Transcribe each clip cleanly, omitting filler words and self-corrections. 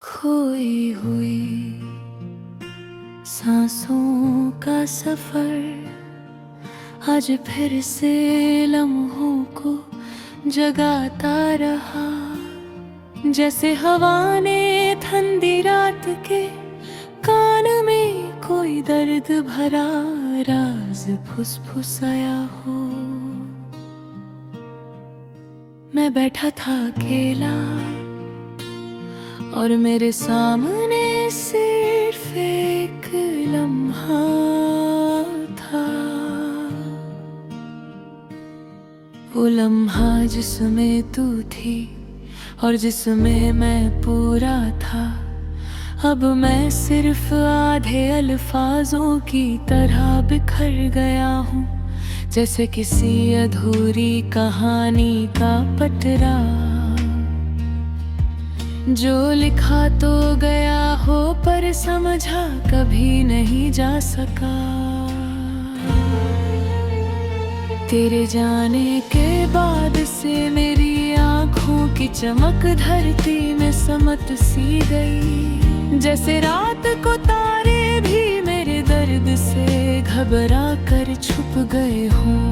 खोई हुई सांसों का सफर आज फिर से लम्हों को जगाता रहा। जैसे हवा ने ठंडी रात के कान में कोई दर्द भरा राज फुसफुसाया हो। मैं बैठा था अकेला और मेरे सामने सिर्फ एक लम्हा था। वो लम्हा जिसमें तू थी और जिसमें मैं पूरा था। अब मैं सिर्फ आधे अल्फाजों की तरह बिखर गया हूँ, जैसे किसी अधूरी कहानी का पटरा जो लिखा तो गया हो पर समझा कभी नहीं जा सका। तेरे जाने के बाद से मेरी आँखों की चमक धरती में समत सी गई। जैसे रात को तारे भी मेरे दर्द से घबरा कर छुप गए हों।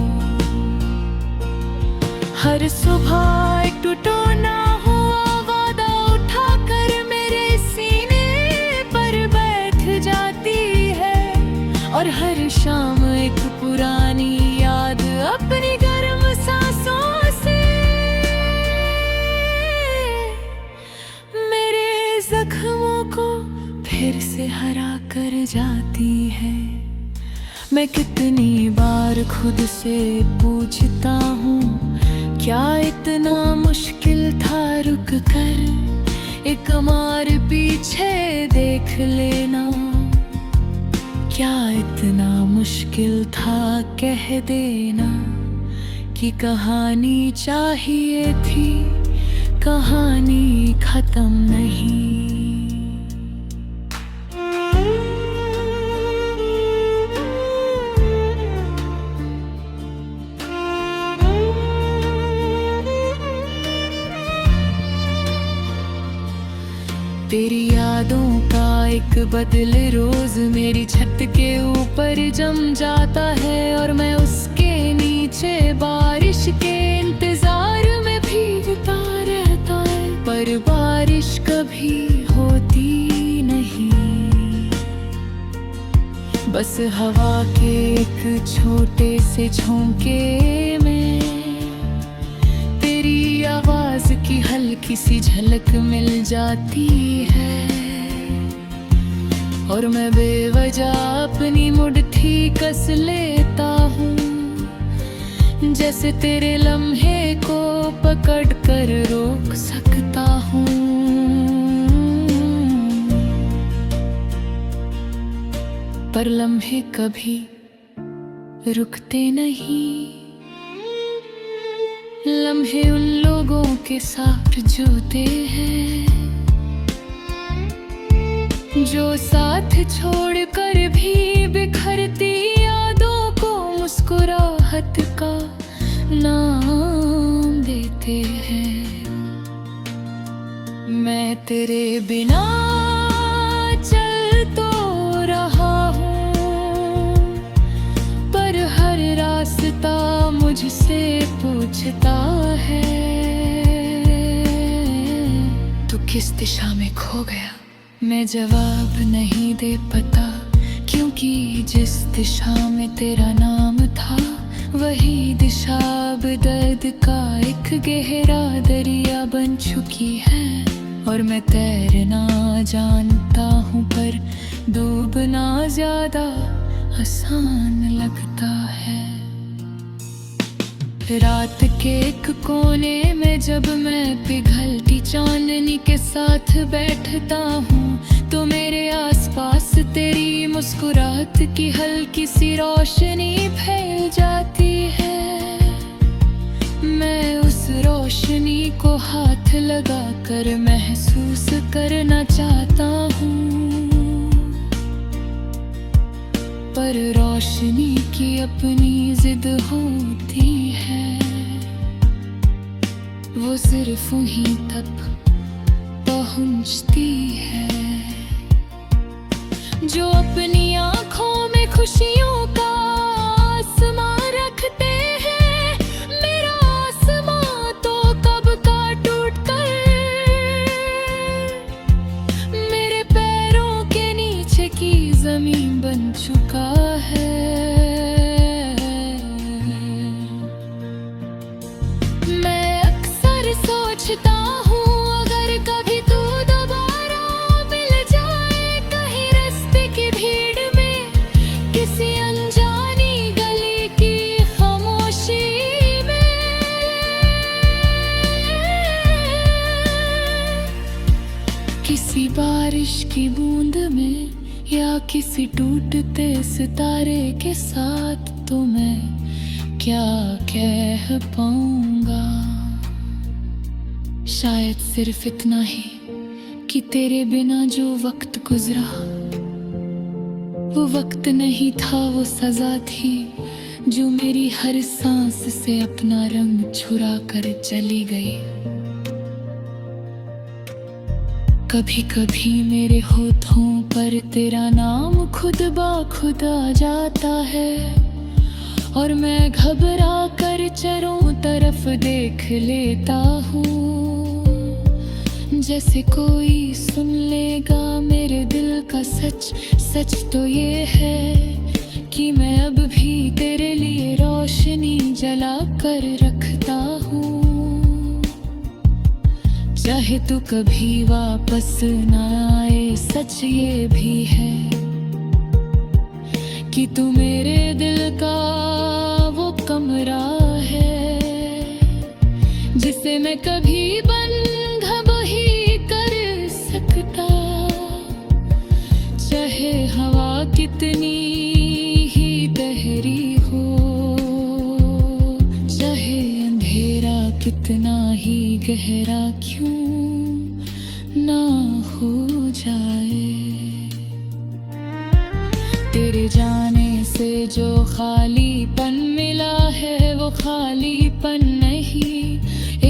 हर सुबह एक टूटना हुआ वादा उठाकर मेरे सीने पर बैठ जाती है, और हर शाम एक पुरानी याद अपनी गर्म सांसों से मेरे जख्मों को फिर से हरा कर जाती है। मैं कितनी बार खुद से पूछता हूँ, क्या इतना मुश्किल था रुक कर एक बार पीछे देख लेना। क्या इतना मुश्किल था कह देना कि कहानी चाहिए थी, कहानी खत्म नहीं। तेरी यादों का एक बदल रोज मेरी छत के ऊपर जम जाता है, और मैं उसके नीचे बारिश के इंतजार में भीगता रहता है, पर बारिश कभी होती नहीं। बस हवा के एक छोटे से झोंके में तेरी आवाज की हल्की सी झलक मिल जाती है, और मैं बेवजह अपनी मुट्ठी कस लेता हूँ, जैसे तेरे लम्हे को पकड़ कर रोक सकता हूँ। पर लम्हे कभी रुकते नहीं। लम्हे उन लोगों के साथ जुते हैं जो साथ छोड़कर भी बिखरती यादों को मुस्कुराहट का नाम देते हैं। मैं तेरे बिना चल तो रहा हूँ, पर हर रास्ता मुझसे पूछता है, तू किस दिशा में खो गया। मैं जवाब नहीं दे पाता, क्योंकि जिस दिशा में तेरा नाम था वही दिशा अब दर्द का एक गहरा दरिया बन चुकी है। और मैं तैरना जानता हूँ पर डूबना ज्यादा आसान लगता है। रात के एक कोने में जब मैं पिघलती चांदनी के साथ बैठता हूँ, तो मेरे आसपास तेरी मुस्कुराहट की हल्की सी रोशनी फैल जाती है। मैं उस रोशनी को हाथ लगाकर महसूस करना चाहता हूँ, पर रोशनी की अपनी जिद होती है। वो सिर्फ वहीं तक पहुंचती है, जो अपनी आंखों में खुशियों का आसमां रखते हैं। मेरा आसमां तो कब का टूट कर मेरे पैरों के नीचे की जमीन बन चुका है। मैं अक्सर सोचता हूँ, अगर कभी तू दोबारा मिल जाए कहीं रास्ते की भीड़ में, किसी अनजानी गली की खामोशी में, किसी बारिश की बूंद में, या किसी टूटते सितारे के साथ, तो मैं क्या कह पाऊंगा। शायद सिर्फ इतना ही कि तेरे बिना जो वक्त गुजरा, वो वक्त नहीं था, वो सजा थी जो मेरी हर सांस से अपना रंग छुरा कर चली गई। कभी कभी मेरे होठों पर तेरा नाम खुद ब खुद आ जाता है, और मैं घबरा कर चारों तरफ देख लेता हूँ, जैसे कोई सुन लेगा मेरे दिल का सच। सच तो ये है कि मैं अब भी तेरे लिए रोशनी जला कर रखता हूँ। चाहे तू कभी वापस ना आए, सच ये भी है कि तू मेरे दिल का वो कमरा है, जिसे मैं कभी बंद ही कर सकता। चाहे हवा कितनी ही गहरी हो, चाहे अंधेरा कितना ही गहरा क्यों ना हो जाए। तेरे जाने से जो खालीपन मिला है, वो खालीपन नहीं,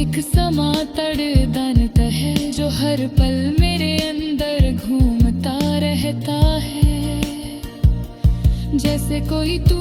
एक समा तड़दनत है जो हर पल मेरे अंदर घूमता रहता है। जैसे कोई तू